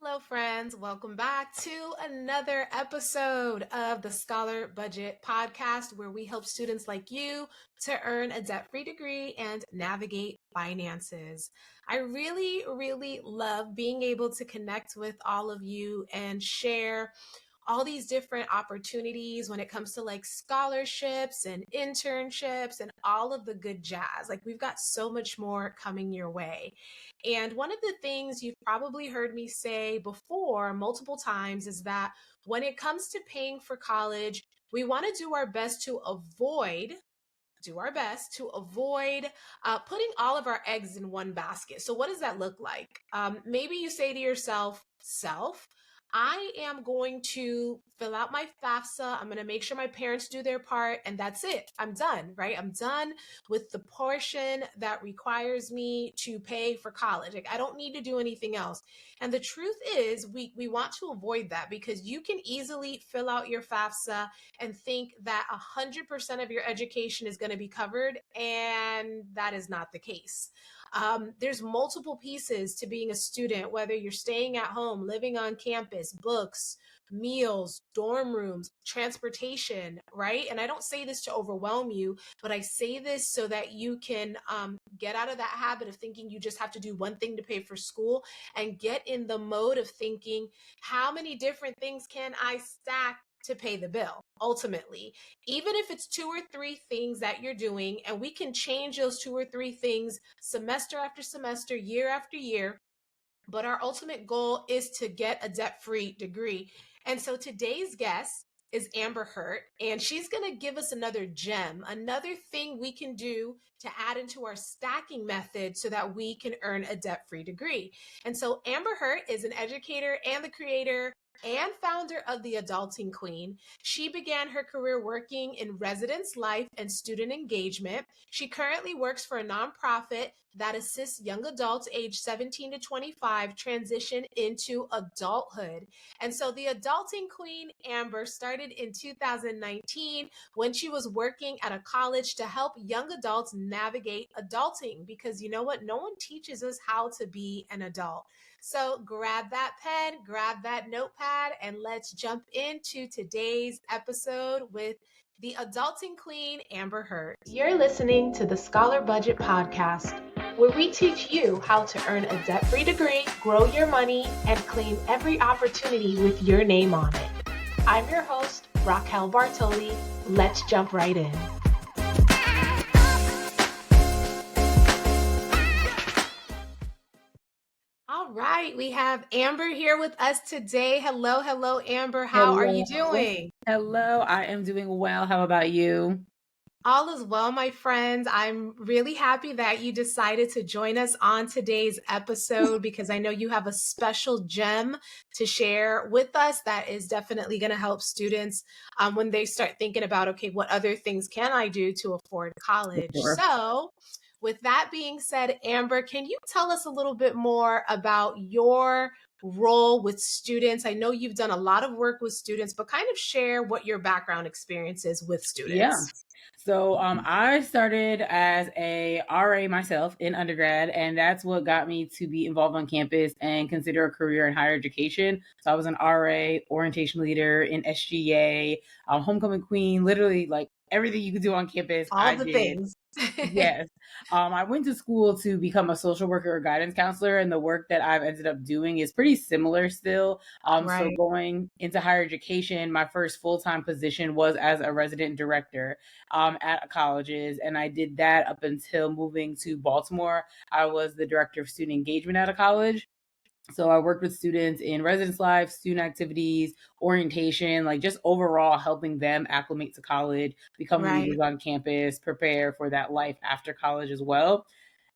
Hello, friends. Welcome back to another episode of the Scholar Budget podcast, where we help students like you to earn a debt free degree and navigate finances. I really love being able to connect with all of you and share all these different opportunities when it comes to like scholarships and internships and all of the good jazz. Like, we've got so much more coming your way. And one of the things you've probably heard me say before multiple times is that when it comes to paying for college, we want to do our best to avoid putting all of our eggs in one basket. So, what does that look like? Maybe you say to yourself, I am going to fill out my FAFSA. I'm going to make sure my parents do their part, and that's it. I'm done, right? I'm done with the portion that requires me to pay for college. Like, I don't need to do anything else. And the truth is, we want to avoid that because you can easily fill out your FAFSA and think that 100% of your education is going to be covered, and that is not the case. There's multiple pieces to being a student, whether you're staying at home, living on campus, books, meals, dorm rooms, transportation, right? And I don't say this to overwhelm you, but I say this so that you can get out of that habit of thinking you just have to do one thing to pay for school and get in the mode of thinking, how many different things can I stack to pay the bill ultimately? Even if it's two or three things that you're doing, and we can change those two or three things semester after semester, year after year, but our ultimate goal is to get a debt-free degree. And so today's guest is Amber Hurt, and she's going to give us another gem, another thing we can do to add into our stacking method so that we can earn a debt-free degree. And so Amber Hurt is an educator and the creator and founder of the Adulting Queen. She began her career working in residence life and student engagement. She currently works for a nonprofit that assists young adults aged 17 to 25 transition into adulthood. And so the Adulting Queen, Amber, started in 2019 when she was working at a college to help young adults navigate adulting, because you know what? No one teaches us how to be an adult. So grab that pen, grab that notepad, and let's jump into today's episode with the Adulting Queen, Amber Hurt. You're listening to the Scholar Budget Podcast, where we teach you how to earn a debt-free degree, grow your money, and claim every opportunity with your name on it. I'm your host, Raquel Bartoli. Let's jump right in. All right, we have Amber here with us today. Hello, Amber. How are you doing? Hello, I am doing well. How about you? All is well, my friends. I'm really happy that you decided to join us on today's episode because I know you have a special gem to share with us that is definitely going to help students when they start thinking about, okay, what other things can I do to afford college? Sure. So, with that being said, Amber, can you tell us a little bit more about your role with students? I know you've done a lot of work with students, but kind of share what your background experience is with Yeah. students. So I started as a RA myself in undergrad, and that's what got me to be involved on campus and consider a career in higher education. So I was an RA, orientation leader in SGA, homecoming queen, literally like everything you could do on campus, All I the did. things. Yes. I went to school to become a social worker or guidance counselor, and the work that I've ended up doing is pretty similar still. So Right. going into higher education, my first full-time position was as a resident director at colleges, and I did that up until moving to Baltimore. I was the director of student engagement at a college. So I worked with students in residence life, student activities, orientation, like just overall helping them acclimate to college, become Right. leaders on campus, prepare for that life after college as well.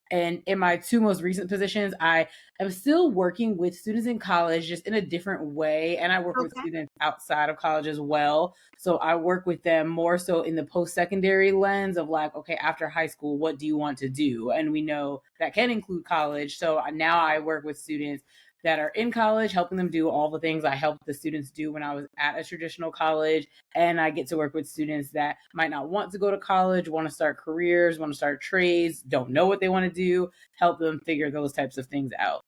And in my two most recent positions, I am still working with students in college, just in a different way. And I work with Okay. students outside of college as well. So I work with them more so in the post secondary lens of like, okay, after high school, what do you want to do? And we know that can include college. So now I work with students that are in college, helping them do all the things I helped the students do when I was at a traditional college. And I get to work with students that might not want to go to college, want to start careers, want to start trades, don't know what they want to do, help them figure those types of things out.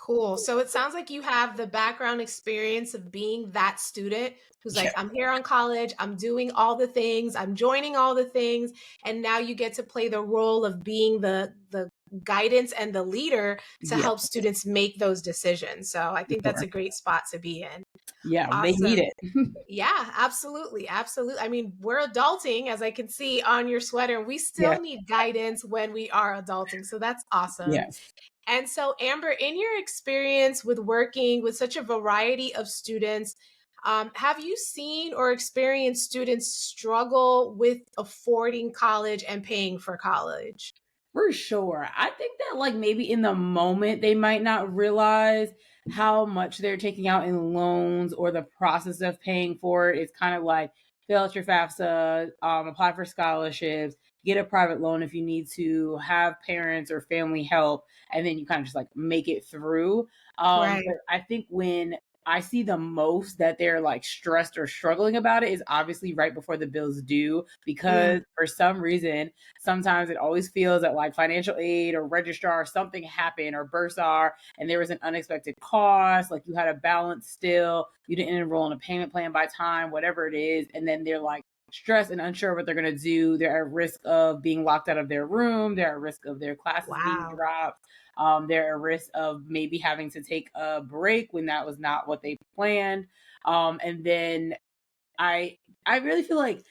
Cool. So it sounds like you have the background experience of being that student who's Yeah, like, I'm here on college, I'm doing all the things, I'm joining all the things, and now you get to play the role of being the guidance and the leader to yeah, help students make those decisions. So I for think that's sure. a great spot to be in. Yeah, they need Awesome. it. Yeah, absolutely. Absolutely. I mean, we're adulting, as I can see on your sweater. We Yeah. still need guidance when we are adulting. So that's awesome. Yes. And so, Amber, in your experience with working with such a variety of students, have you seen or experienced students struggle with affording college and paying for college? For sure. I think that like maybe in the moment they might not realize how much they're taking out in loans or the process of paying for it. It's kind of like fill out your FAFSA, apply for scholarships, get a private loan if you need to, have parents or family help, and then you kind of just like make it through. Right. But I think when I see the most that they're like stressed or struggling about it is obviously right before the bills due Mm, because for some reason sometimes it always feels that like financial aid or registrar or something happened or bursar and there was an unexpected cost, like you had a balance still, you didn't enroll in a payment plan by time, whatever it is, and then they're like stressed and unsure what they're going to do. They're at risk of being locked out of their room. They're at risk of their classes being wow. dropped. They're at risk of maybe having to take a break when that was not what they planned. And then I I really feel like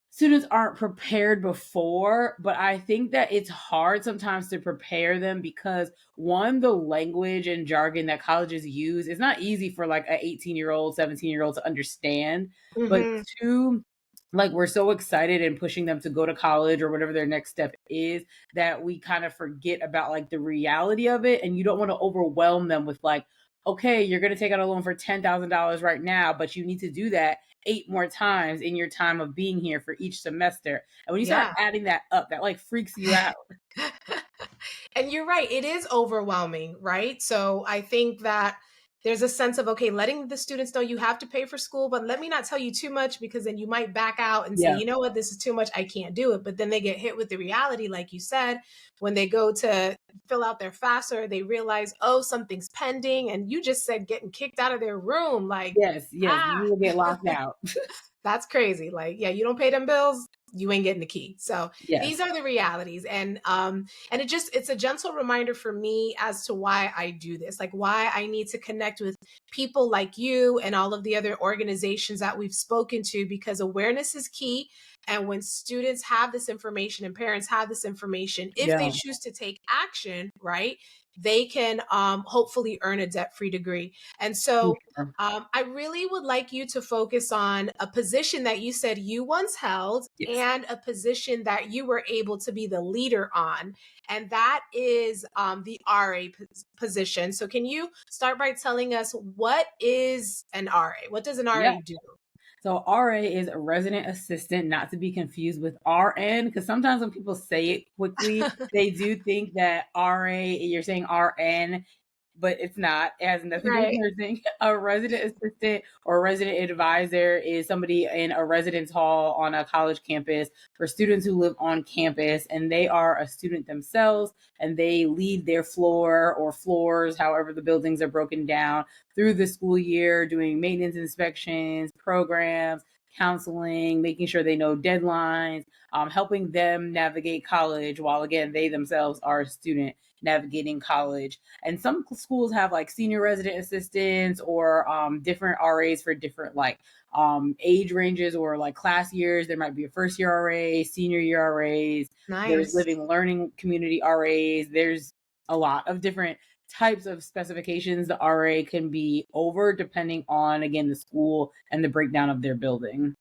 students aren't prepared before, but I think that it's hard sometimes to prepare them because one, the language and jargon that colleges use is not easy for like an 18-year-old, 17-year-old to understand. But Hmm. two, like we're so excited and pushing them to go to college or whatever their next step is that we kind of forget about like the reality of it. And you don't want to overwhelm them with like, okay, you're going to take out a loan for $10,000 right now, but you need to do that 8 more times in your time of being here for each semester. And when you start Yeah. adding that up, that like freaks you out. And you're right, it is overwhelming, right? So I think that there's a sense of, okay, letting the students know you have to pay for school, but let me not tell you too much because then you might back out and say, Yeah. you know what, this is too much, I can't do it. But then they get hit with the reality, like you said, when they go to fill out their FAFSA, they realize, oh, something's pending. And you just said getting kicked out of their room. Like, Yes. Yes. ah, You will get locked out. that's crazy. Like, yeah, you don't pay them bills, you ain't getting the key. So these Yes. are the realities. And it's a gentle reminder for me as to why I do this, like why I need to connect with people like you and all of the other organizations that we've spoken to, because awareness is key. And when students have this information and parents have this information, if they Yeah. choose to take action, right, they can hopefully earn a debt-free degree. And For so sure. I really would like you to focus on a position that you said you once held Yes. and a position that you were able to be the leader on. And that is the RA position. So, can you start by telling us what is an RA? What does an Yeah. RA do? So RA is a resident assistant, not to be confused with RN, because sometimes when people say it quickly, they do think that RA, you're saying RN, but it's not. It has nothing to do with Right. nursing. A resident assistant or resident advisor is somebody in a residence hall on a college campus for students who live on campus, and they are a student themselves, and they lead their floor or floors, however the buildings are broken down, through the school year, doing maintenance inspections, programs, counseling, making sure they know deadlines, helping them navigate college while, again, they themselves are a student navigating college. And some schools have like senior resident assistants or different RAs for different like age ranges or like class years. There might be a first year RA, senior year RAs. There's Nice. living learning community RAs. There's a lot of different types of specifications the RA can be over depending on, again, the school and the breakdown of their building.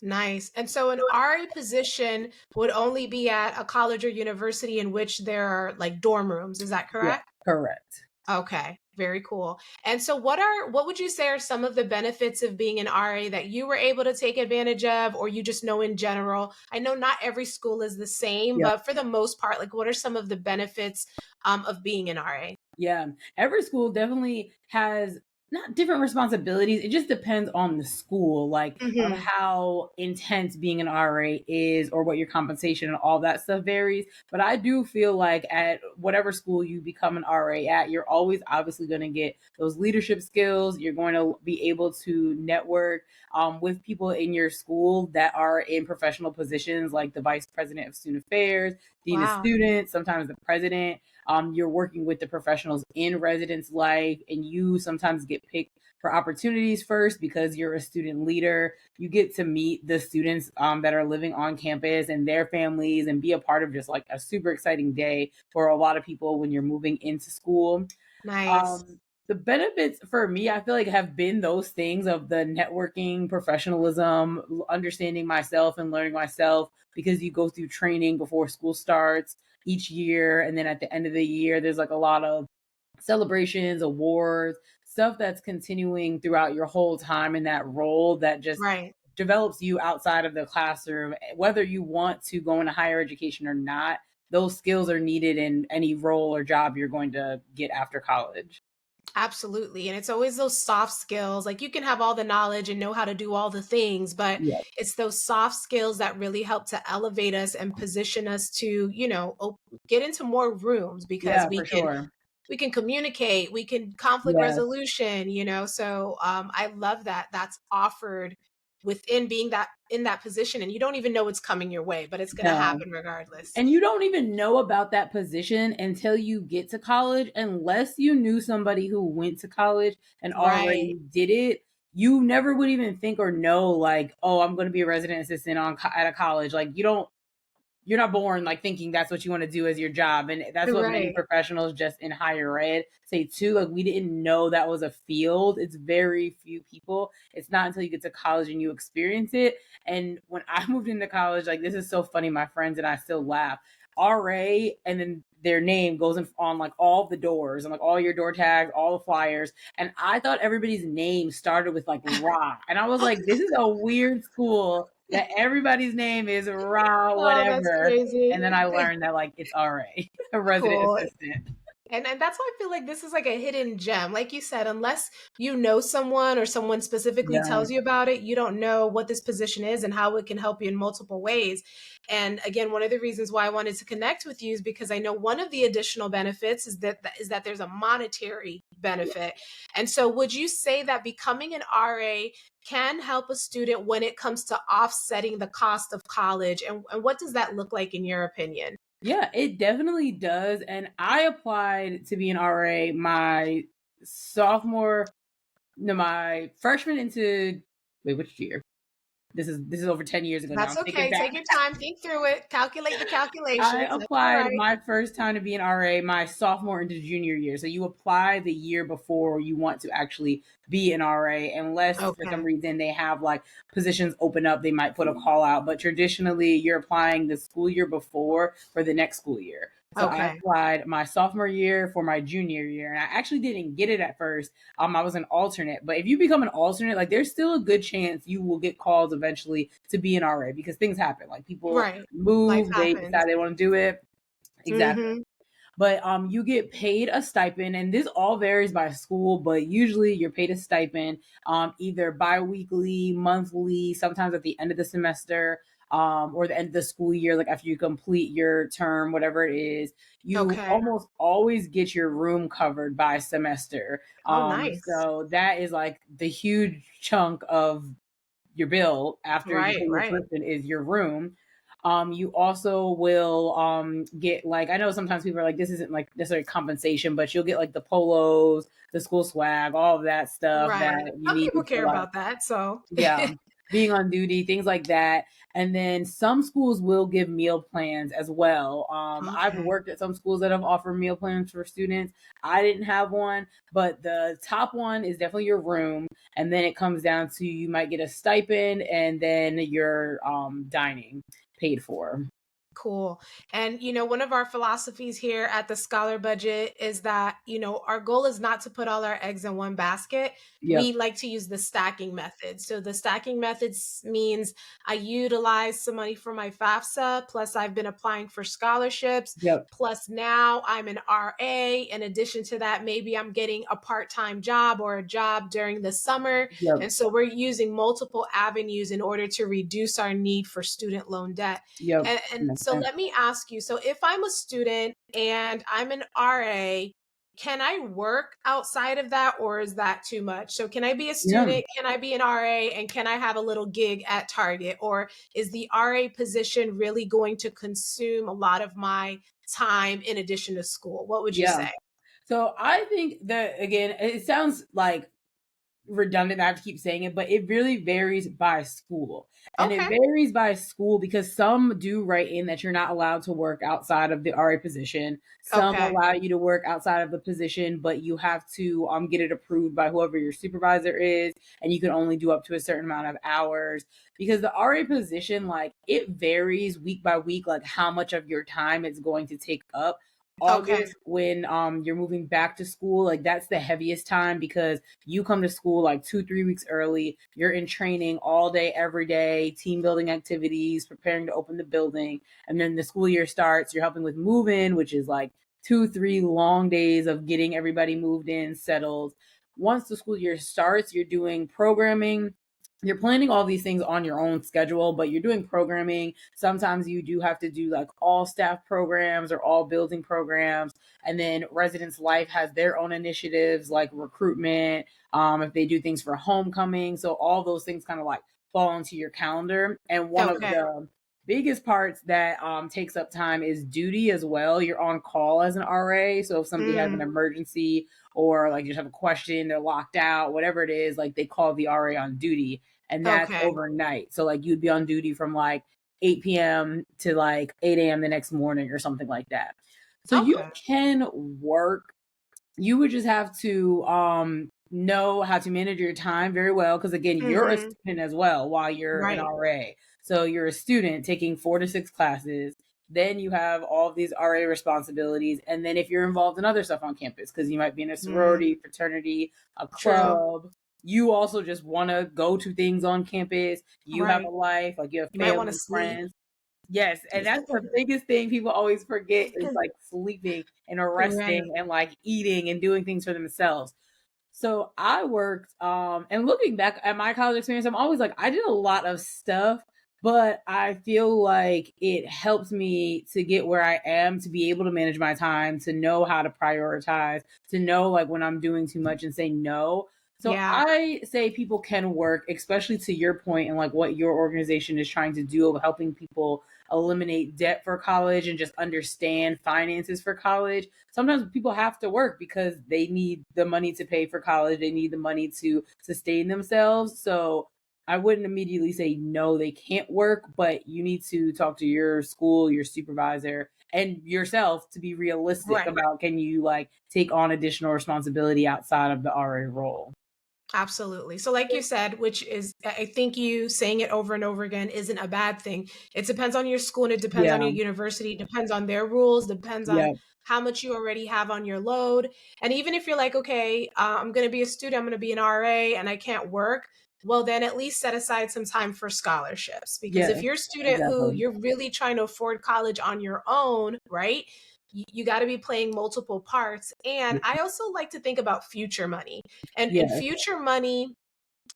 Nice. And so an RA position would only be at a college or university in which there are like dorm rooms. Is that Yeah, correct? correct. Okay, very cool. And so what would you say are some of the benefits of being an RA that you were able to take advantage of or you just know in general? I know not every school is the same, Yeah. but for the most part, like what are some of the benefits of being an RA? Yeah, every school definitely has not different responsibilities. It just depends on the school, like on Hmm. how intense being an RA is or what your compensation and all that stuff varies. But I do feel like at whatever school you become an RA at, you're always obviously going to get those leadership skills. You're going to be able to network with people in your school that are in professional positions, like the vice president of student affairs, dean of Wow. students, sometimes the president. You're working with the professionals in residence life, and you sometimes get picked for opportunities first because you're a student leader. You get to meet the students that are living on campus and their families and be a part of just like a super exciting day for a lot of people when you're moving into school. Nice. The benefits for me, I feel like, have been those things of the networking, professionalism, understanding myself and learning myself because you go through training before school starts each year. And then at the end of the year, there's like a lot of celebrations, awards, stuff that's continuing throughout your whole time in that role that just Right. develops you outside of the classroom. Whether you want to go into higher education or not, those skills are needed in any role or job you're going to get after college. Absolutely. And it's always those soft skills. Like you can have all the knowledge and know how to do all the things, but Yeah. it's those soft skills that really help to elevate us and position us to, get into more rooms because Yeah, we for can sure. we can communicate, we can conflict Yes. resolution. So I love that that's offered within being that in that position and you don't even know what's coming your way, but it's going to No. happen regardless. And you don't even know about that position until you get to college, unless you knew somebody who went to college and Right. already did it. You never would even think or know, like, oh, I'm going to be a resident assistant at a college. Like, you're not born like thinking that's what you want to do as your job. And that's what many Right. professionals just in higher ed say too. Like, we didn't know that was a field. It's very few people. It's not until you get to college and you experience it. And when I moved into college, like, this is so funny. My friends and I still laugh. RA, and then their name goes on like all the doors and like all your door tags, all the flyers. And I thought everybody's name started with like Ra. And I was like, this is a weird school that everybody's name is Ra Oh, that's whatever. And then crazy. I learned that like it's RA, a resident Cool. assistant. And that's why I feel like this is like a hidden gem. Like you said, unless you know someone or someone specifically Yeah. tells you about it, you don't know what this position is and how it can help you in multiple ways. And again, one of the reasons why I wanted to connect with you is because I know one of the additional benefits is that there's a monetary benefit. And so would you say that becoming an RA can help a student when it comes to offsetting the cost of college? And what does that look like in your opinion? Yeah, it definitely does. And I applied to be an RA my sophomore, no, my freshman into, wait, which year? This is over 10 years ago now. That's I'm thinking okay. back. Take your time. Think through it. Calculate the I calculations. That's all applied right. my first time to be an RA my sophomore into junior year. So you apply the year before you want to actually be an RA, unless for some Okay. reason they have like positions open up, they might put a call out. But traditionally, you're applying the school year before for the next school year. So I Okay. applied my sophomore year for my junior year, and I actually didn't get it at first. I was an alternate, but if you become an alternate, like there's still a good chance you will get calls eventually to be an RA because things happen. Like people Right. Life move, they happens. decide they want to do it. Exactly. Mm-hmm. But you get paid a stipend, and this all varies by school, but usually you're paid a stipend either bi-weekly, monthly, sometimes at the end of the semester, or the end of the school year, like after you complete your term, whatever it is. You Okay. almost always get your room covered by semester. Oh, nice. So that is like the huge chunk of your bill after you Right. pay your Right. tuition is your room. You also will get like, I know sometimes people are like, this isn't like necessarily compensation, but you'll get like the polos, the school swag, all of that stuff that Right. you Some need people to care like, about that. So, yeah, being on duty, things like that. And then some schools will give meal plans as well. I've okay. worked at some schools that have offered meal plans for students. I didn't have one, but the top one is definitely your room. And then it comes down to you might get a stipend and then your dining paid for. cool. And, one of our philosophies here at the Scholar Budget is that, our goal is not to put all our eggs in one basket. Yep. We like to use the stacking method. So the stacking methods means I utilize some money for my FAFSA, plus I've been applying for scholarships, Yep. plus now I'm an RA. In addition to that, maybe I'm getting a part-time job or a job during the summer. Yep. And so we're using multiple avenues in order to reduce our need for student loan debt. Yep. And Makes so sense. let me ask you, so if I'm a student and I'm an RA, can I work outside of that, or is that too much? So can I be a Yeah. student? Can I be an RA? And can I have a little gig at Target? Or is the RA position really going to consume a lot of my time in addition to school? What would you Yeah. say? So I think that, again, it sounds like redundant. I have to keep saying it, but it really varies by school. And it Okay. varies by school because some do write in that you're not allowed to work outside of the RA position. Some Okay. allow you to work outside of the position, but you have to get it approved by whoever your supervisor is, and you can only do up to a certain amount of hours. Because the RA position, like, it varies week by week, like how much of your time it's going to take up. Okay. August, when you're moving back to school, like that's the heaviest time because you come to school like 2-3 weeks early. You're in training all day every day, team building activities, preparing to open the building, and then the school year starts. You're helping with move in, which is like 2-3 long days of getting everybody moved in, settled. Once the school year starts, you're doing programming. You're planning all these things on your own schedule, but you're doing programming. Sometimes you do have to do like all staff programs or all building programs. And then Residence Life has their own initiatives like recruitment, if they do things for homecoming. So all those things kind of like fall into your calendar. And one of Okay. the biggest parts that takes up time is duty as well. You're on call as an RA. So if somebody has an Mm, emergency or like you just have a question, they're locked out, whatever it is, like they call the RA on duty, and that's okay. overnight. So like you'd be on duty from like 8 p.m. to like 8 a.m. the next morning or something like that. So you Okay. can work. You would just have to know how to manage your time very well because again, you're a Hmm. student as well while you're an Right. RA. So you're a student taking 4 to 6 classes. Then you have all of these RA responsibilities. And then if you're involved in other stuff on campus, because you might be in a Mm, sorority, fraternity, a true. club, you also just want to go to things on campus. You have a Right. life, like you have You might want family to and sleep. friends. Yes, and that's the biggest thing people always forget is like sleeping and Right. resting and like eating and doing things for themselves. So I worked, and looking back at my college experience, I'm always like, I did a lot of stuff, but I feel like it helps me to get where I am, to be able to manage my time, to know how to prioritize, to know like when I'm doing too much and say no. So Yeah. I say people can work, especially to your point and like what your organization is trying to do of helping people eliminate debt for college and just understand finances for college. Sometimes people have to work because they need the money to pay for college, they need the money to sustain themselves. So I wouldn't immediately say no, they can't work, but you need to talk to your school, your supervisor, and yourself to be realistic Right. about can you like take on additional responsibility outside of the RA role. Absolutely. So, like you said, which is, I think you saying it over and over again isn't a bad thing. It depends on your school and it depends on Yeah. your university, it depends on their rules, depends on Yeah. how much you already have on your load. And even if you're like, okay, I'm going to be a student, I'm going to be an RA and I can't work, well, then at least set aside some time for scholarships. Because if Yeah. you're a student who Exactly. you're really trying to afford college on your own, right? You got to be playing multiple parts. And I also like to think about future money. And Yeah. future money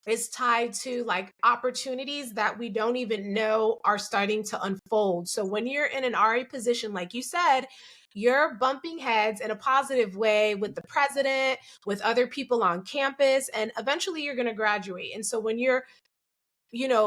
is tied to like opportunities that we don't even know are starting to unfold. So when you're in an RA position, like you said, you're bumping heads in a positive way with the president, with other people on campus, and eventually you're going to graduate. And so when you're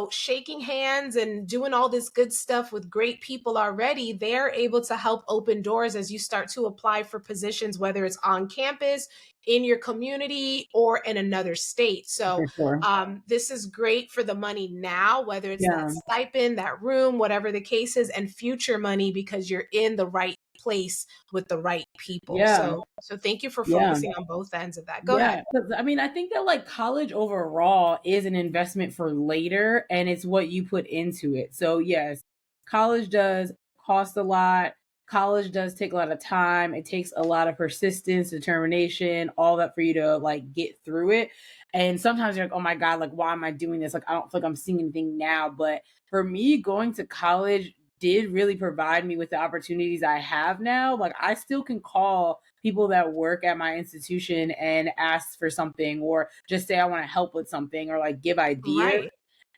shaking hands and doing all this good stuff with great people already, they're able to help open doors as you start to apply for positions, whether it's on campus, in your community, or in another state. So, For sure. this is great for the money now, whether it's that Yeah. stipend, that room, whatever the case is, and future money because you're in the right place with the right people. Yeah. So thank you for Yeah. focusing on both ends of that. Go ahead. Yeah, because I mean, I think that like college overall is an investment for later and it's what you put into it. So, yes, college does cost a lot. College does take a lot of time. It takes a lot of persistence, determination, all that for you to like get through it. And sometimes you're like, oh my God, like, why am I doing this? Like, I don't feel like I'm seeing anything now. But for me, going to college did really provide me with the opportunities I have now. Like, I still can call people that work at my institution and ask for something, or just say I want to help with something, or like give ideas. Right.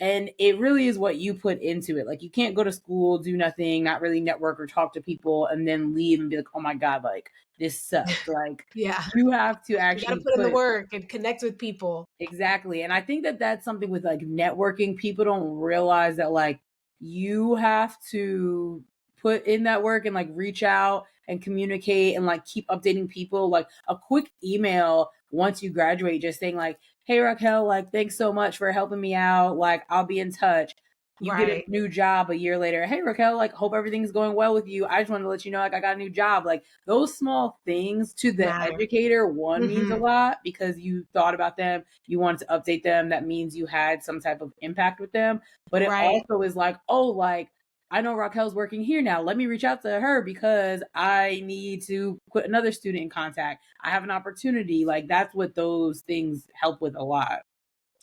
And it really is what you put into it. Like, you can't go to school, do nothing, not really network or talk to people, and then leave and be like, oh my God, like this sucked. Like, Yeah. you have to You got to actually put in the put. work and connect with people. Exactly. And I think that that's something with like networking. People don't realize that like you have to put in that work and like reach out and communicate and like keep updating people. Like a quick email once you graduate, just saying like, hey Raquel, like thanks so much for helping me out. Like I'll be in touch. You get a Right. new job a year later. Hey Raquel, like hope everything's going well with you. I just wanted to let you know like I got a new job. Like those small things to the Matter. educator, one means a Hmm. lot because you thought about them, you wanted to update them. That means you had some type of impact with them. But it Right. also is like, oh, like I know Raquel's working here now. Let me reach out to her because I need to put another student in contact. I have an opportunity. Like that's what those things help with a lot.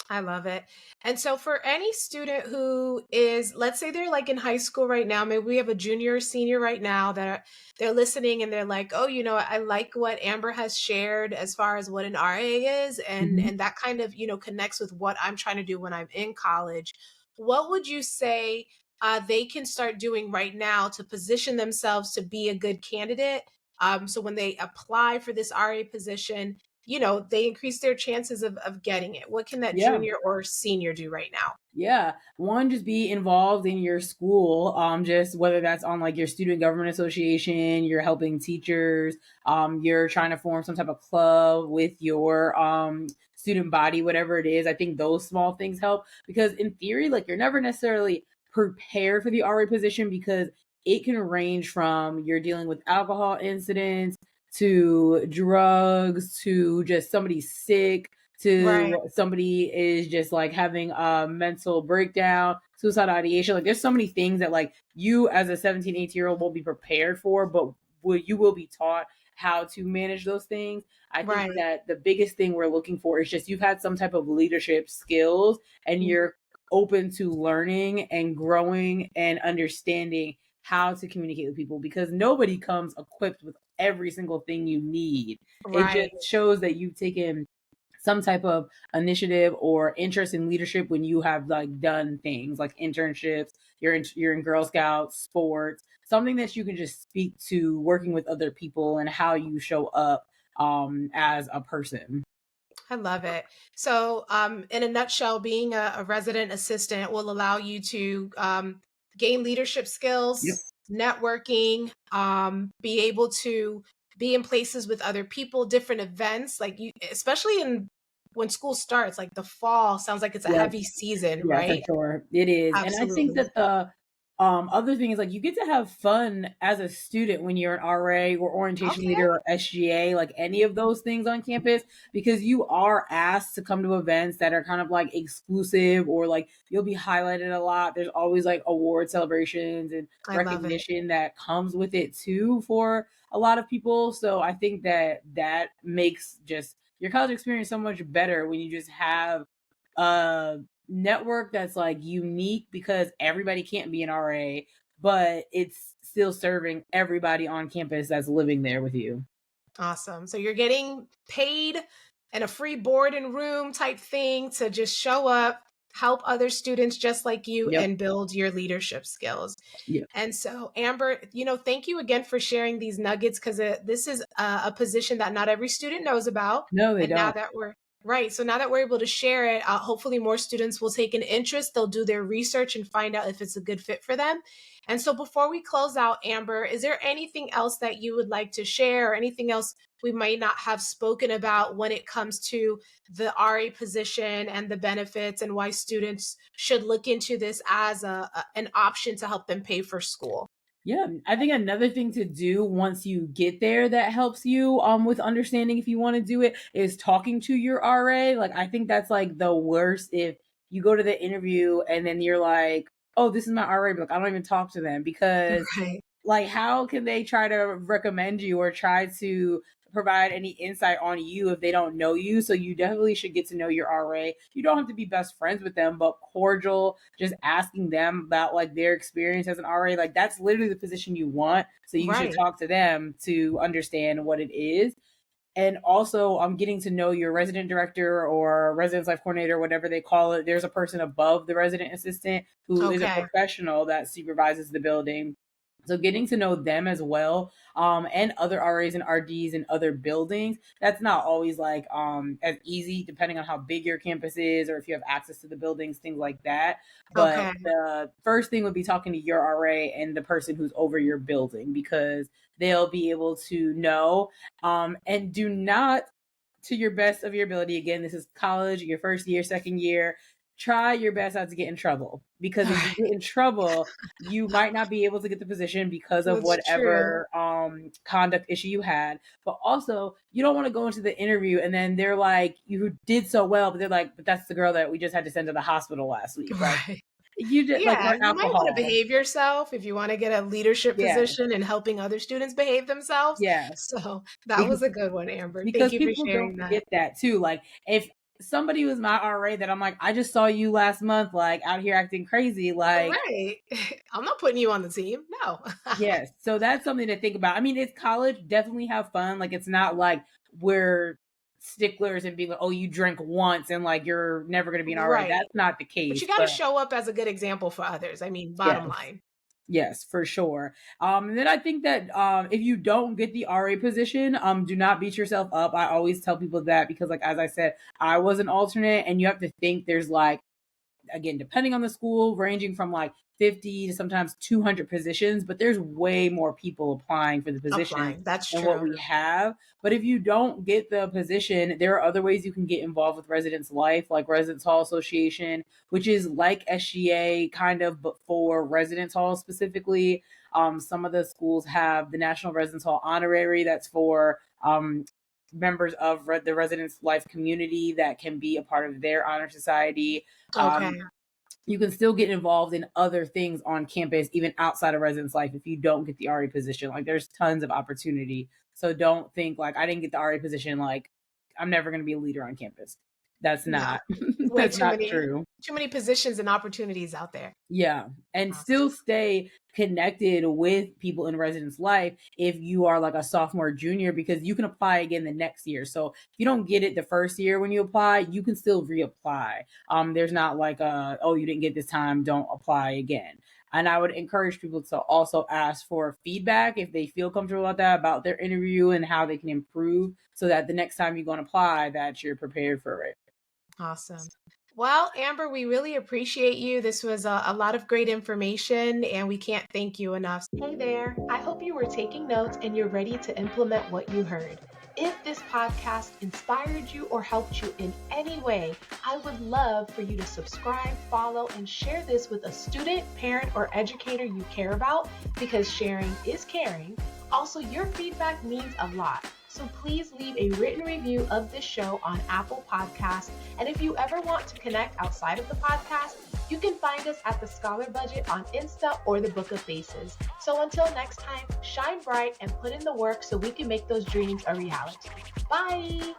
I love it. And so for any student who is, let's say they're like in high school right now, maybe we have a junior or senior right now that they're listening and they're like, "Oh, I like what Amber has shared as far as what an RA is Mhm. and that kind of, connects with what I'm trying to do when I'm in college." What would you say they can start doing right now to position themselves to be a good candidate? So when they apply for this RA position, they increase their chances of getting it. What can that Yeah. junior or senior do right now? Yeah. One, just be involved in your school. Just whether that's on like your student government association, you're helping teachers, you're trying to form some type of club with your student body, whatever it is. I think those small things help because in theory, like you're never necessarily prepared for the RA position because it can range from you're dealing with alcohol incidents to drugs to just somebody sick Right, to somebody is just like having a mental breakdown, suicide ideation. Like there's so many things that like you as a 17, 18-year-old won't be prepared for, but you will be taught how to manage those things. I think right. that the biggest thing we're looking for is just you've had some type of leadership skills and Mhm. you're open to learning and growing and understanding how to communicate with people because nobody comes equipped with every single thing you need. It Right. just shows that you've taken some type of initiative or interest in leadership when you have like done things like internships, you're in Girl Scouts, sports, something that you can just speak to working with other people and how you show up as a person. I love it. So, in a nutshell, being a resident assistant will allow you to gain leadership Yep. skills, networking, be able to be in places with other people, different events, like you, especially in when school starts, like the fall sounds like it's a Yep. heavy season, Yeah, for right? sure. It is. And I think Absolutely. that the other thing is like you get to have fun as a student when you're an RA or orientation Okay. leader or SGA, like any of those things on campus, because you are asked to come to events that are kind of like exclusive or like you'll be highlighted a lot. There's always like award celebrations and I love it. recognition that comes with it too for a lot of people. So I think that that makes just your college experience so much better when you just have a network that's like unique because everybody can't be an RA, but it's still serving everybody on campus that's living there with you. Awesome. So you're getting paid and a free board and room type thing to just show up, help other students just like you, Yep. and build your leadership skills. Yep. And so, Amber, thank you again for sharing these nuggets because this is a position that not every student knows about. No, they And now don't. that we're right, so now that we're able to share it, hopefully more students will take an interest. They'll do their research and find out if it's a good fit for them. And so, before we close out, Amber, is there anything else that you would like to share or anything else we might not have spoken about when it comes to the RA position and the benefits and why students should look into this as an option to help them pay for school? Yeah, I think another thing to do once you get there that helps you with understanding if you want to do it is talking to your RA. Like I think that's like the worst if you go to the interview and then you're like, "Oh, this is my RA," but like I don't even talk to them because Right. like, how can they try to recommend you or try to provide any insight on you if they don't know you? So you definitely should get to know your RA. You don't have to be best friends with them, but cordial, just asking them about like their experience as an RA, like that's literally the position you want. So you should Right. talk to them to understand what it is. And also, I'm getting to know your resident director or residence life coordinator, whatever they call it. There's a person above the resident assistant who is a Okay. professional that supervises the building. So getting to know them as well, and other RAs and RDs in other buildings, that's not always like as easy depending on how big your campus is or if you have access to the buildings, things like that. But Okay. the first thing would be talking to your RA and the person who's over your building, because they'll be able to know. And do not, to your best of your ability, again, this is college, your first year, second year, try your best not to get in trouble, because if you get in trouble, you might not be able to get the position because of That's true. whatever conduct issue you had. But also, you don't want to go into the interview and then they're like, you did so well, but they're like, but that's the girl that we just had to send to the hospital last week. Like, Right. you did like, Yeah, or you might want to alcohol. behave yourself if you want to get a leadership Yeah. position and helping other students behave themselves. Yes. So that was a good one, Amber. Thank Because you for people don't sharing that. forget that too. Like, if somebody was my RA that I'm like, I just saw you last month, like out here acting crazy, like, Right. I'm not putting you on the team. No. yes. So that's something to think about. I mean, it's college, definitely have fun. Like, it's not like we're sticklers and being like, oh, you drink once and like you're never going to be an RA. Right. That's not the But you case. got to But show up as a good example for others. I mean, bottom yes. line. Yes, for sure. And then I think that if you don't get the RA position, do not beat yourself up. I always tell people that because, like, as I said, I was an alternate, and you have to think there's like, again, depending on the school, ranging from like 50 to sometimes 200 positions, but there's way more people applying for the positions Applying. That's than what true. we have. But if you don't get the position, there are other ways you can get involved with Residence Life, like Residence Hall Association, which is like SGA kind of, but for Residence Hall specifically. Some of the schools have the National Residence Hall Honorary, that's for members of the Residence Life community that can be a part of their honor society. Okay. You can still get involved in other things on campus, even outside of residence life, if you don't get the RA position. Like, there's tons of opportunity. So don't think like, I didn't get the RA position, like I'm never going to be a leader on campus. That's No. not Way that's not true. too many positions and opportunities out there. Yeah. And Awesome. still stay connected with people in residence life if you are like a sophomore, junior, because you can apply again the next year. So if you don't get it the first year when you apply, you can still reapply. There's not like oh, you didn't get this time, don't apply again. And I would encourage people to also ask for feedback if they feel comfortable about that, about their interview and how they can improve, so that the next time you go and apply, that you're prepared for it. Awesome. Well, Amber, we really appreciate you. This was a lot of great information, and we can't thank you enough. Hey there. I hope you were taking notes and you're ready to implement what you heard. If this podcast inspired you or helped you in any way, I would love for you to subscribe, follow, and share this with a student, parent, or educator you care about, because sharing is caring. Also, your feedback means a lot. So please leave a written review of this show on Apple Podcasts. And if you ever want to connect outside of the podcast, you can find us at The Scholar Budget on Insta or the Book of Faces. So until next time, shine bright and put in the work so we can make those dreams a reality. Bye!